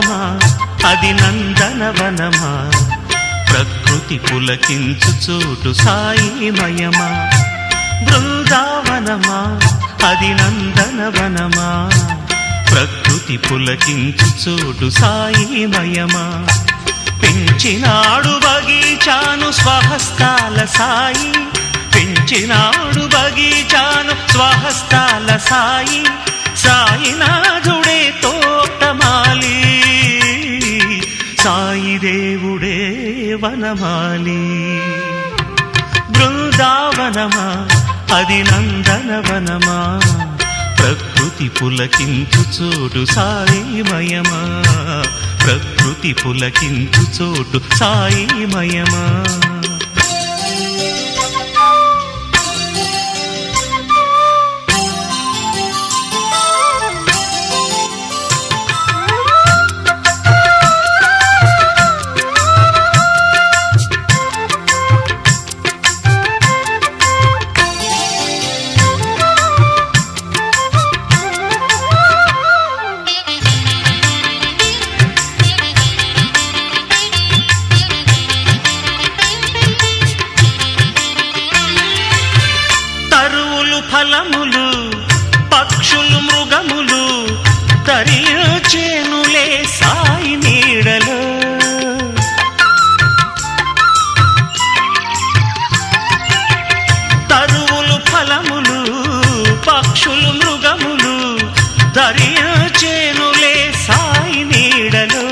బృందావనమా అది నందనవనమా ప్రకృతి పులకించు చోటు సాయిమయమా బృందావనమా అది నందనవనమా ప్రకృతి పులకించు చోటు సాయిమయమా పెంచినాడు బగీచాను స్వహస్తాల సాయి పెంచినాడు బగీచాను స్వహస్తాల సాయి సాయినాథుడే తోటమాలి సాయి దేవుడే వనమాలి బృందావనమా అది నందనవనమా ప్రకృతి పులకించు చోటు సాయిమయమా ప్రకృతి పులకించు చోటు సాయిమయమా ఫలములు పక్షులు మృగములు తరించేనులే సాయి నీడలో తరువులు ఫలములు పక్షులు మృగములు తరించేనులే సాయి నీడలో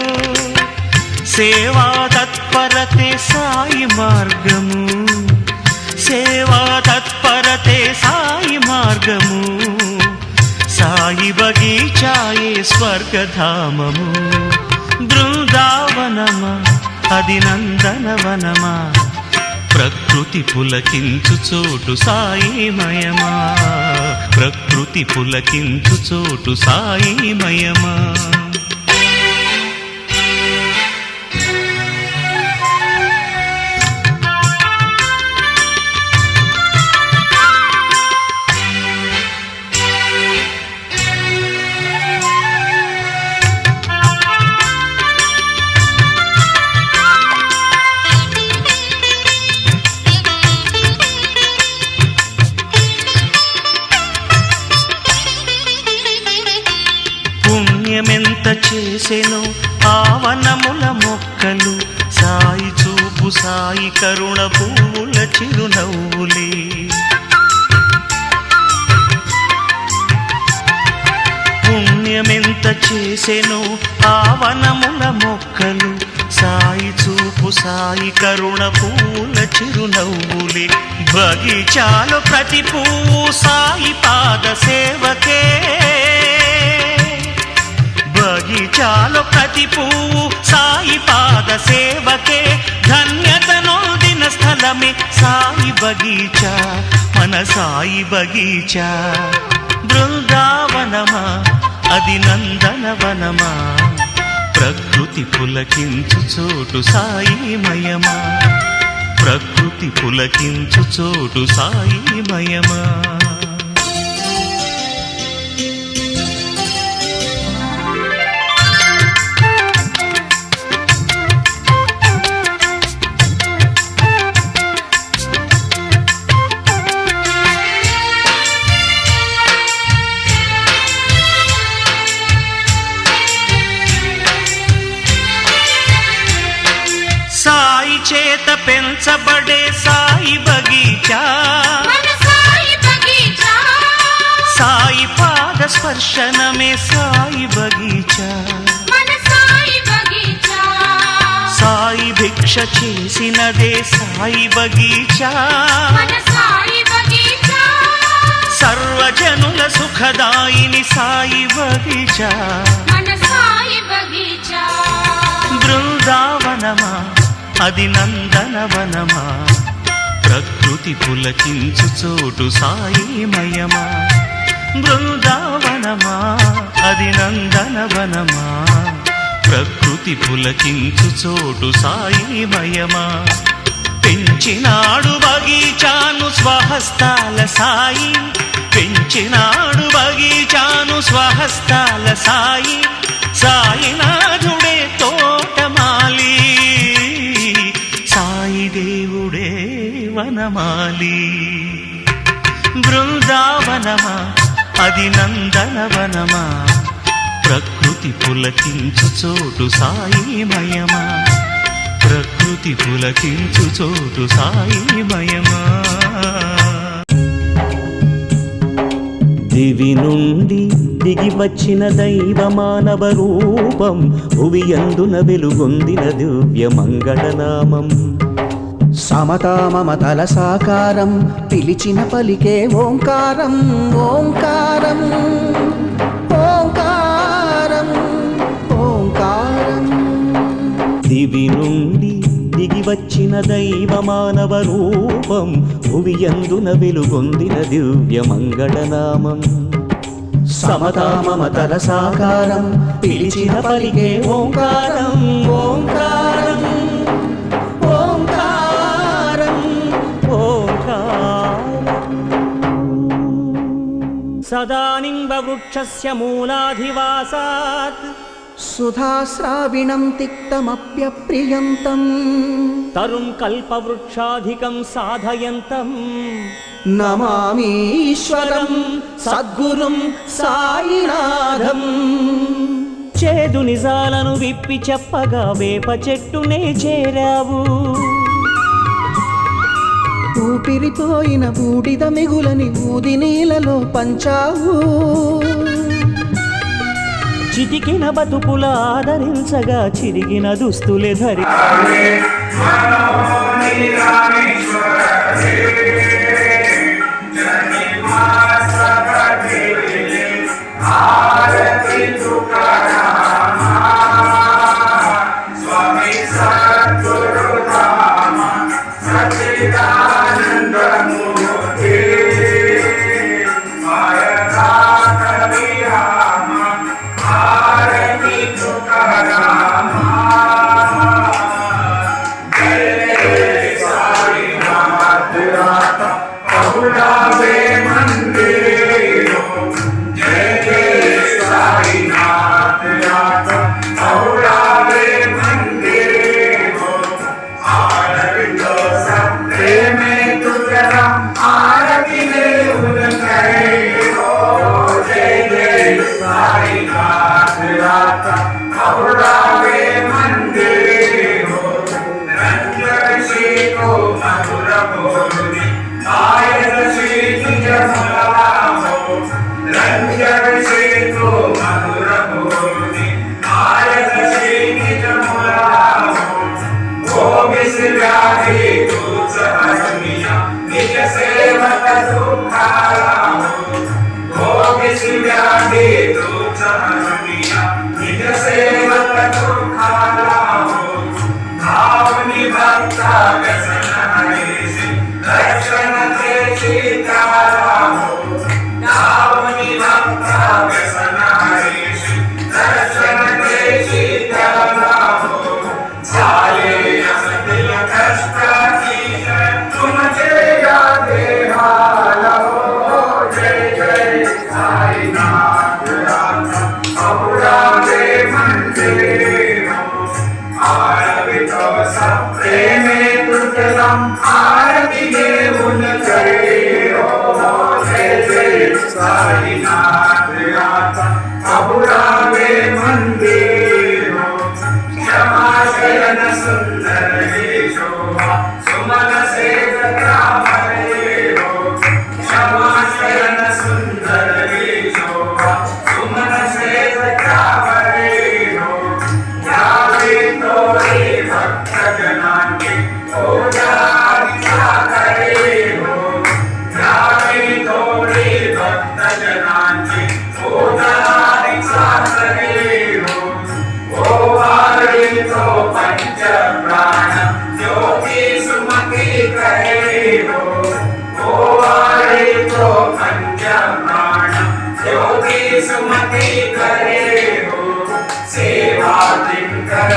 సేవా తత్పరతే సాయి మార్గము సేవా తత్పరతే సాయి మార్గము సాయి బగీచాయే స్వర్గధామము బృందావనమా అది నందనవనమా ప్రకృతి పులకించు చోటు సాయిమయమా ప్రకృతి పులకించు చోటు సాయిమయమా పుణ్యమెంత చేసెను ఆవనముల మొక్కలు సాయి చూపు సాయి కరుణ పువ్వుల చిరునవ్వులే పుణ్యమెంత చేసెను ఆవనముల మొక్కలు సాయి చూపు సాయి కరుణ పువ్వుల చిరునవ్వులే బగీచాలో ప్రతి పువ్వు సాయి పాద సేవకే బగీచాలో ప్రతి పువ్వు సాయి పాద సేవకే ధన్యతనొందిన స్థలమే సాయి బగీచా మన సాయి బగీచా బృందావనమా అది నందనవనమా ప్రకృతి పులకించు చోటు సాయిమయమా ప్రకృతి పులకించు చోటు సాయిమయమా సాయి చేత పెంచబడే సాయి బగీచా సాయి పాద స్పర్శనమే సాయి బగీచా సాయి భిక్ష చేసినదే సాయి బగీచా సర్వజనుల సుఖదాయిని సాయి బగీచా బృందావనమా అది నందనవనమా ప్రకృతి పులకించు చోటు సాయిమయమా బృందావనమా అది నందనవనమా ప్రకృతి పులకించు చోటు సాయిమయమా పెంచినాడు బగీచాను స్వహస్తాల సాయి పెంచినాడు బగీచాను స్వహస్తాల సాయి సాయినాథుడే తోటమాలి, సాయి దేవుడే వనమాలి. బృందావనమా అది నందనవనమా, ప్రకృతి పులకించు చోటు సాయిమయమా, ప్రకృతి పులకించు చోటు సాయిమయమా. దివి నుండి దిగి వచ్చిన దైవ మానవ రూపం, భువియందున వెలుగొందిన దివ్య మంగళనామం. సమతా మమతల సాకారం, పిలిచిన పలికే ఓంకారం, ఓంకారం, ఓంకారం, ఓంకారం. దివి నుండి దిగి వచ్చిన దైవ మానవ రూపం, భువియందున వెలుగొందిన దివ్య మంగళనామం. సమతా మమతల సాకారం, పిలిచిన పలికే ఓంకారం, ఓంకారం, ఓంకారం, ఓంకారం. సదానింబవృక్షస్య మూలాధివాసాత్ సుధాశ్రావిణం తిక్తమప్యప్రియంతం, తరుం కల్పవృక్షాధికం సాధయంతం నమామీశ్వరం సద్గురుం సాయినాథం. చేదు నిజాలను విప్పి చెప్పగా వేప చెట్టునే చేరావు. ఊపిరిపోయిన బూడిద మిగులని ఊది నీలలో పంచావు. చితికిన బతుకుల ఆదరించగా చిరిగిన దుస్తులే ధరి सुमति करे हो सेवा दिन कर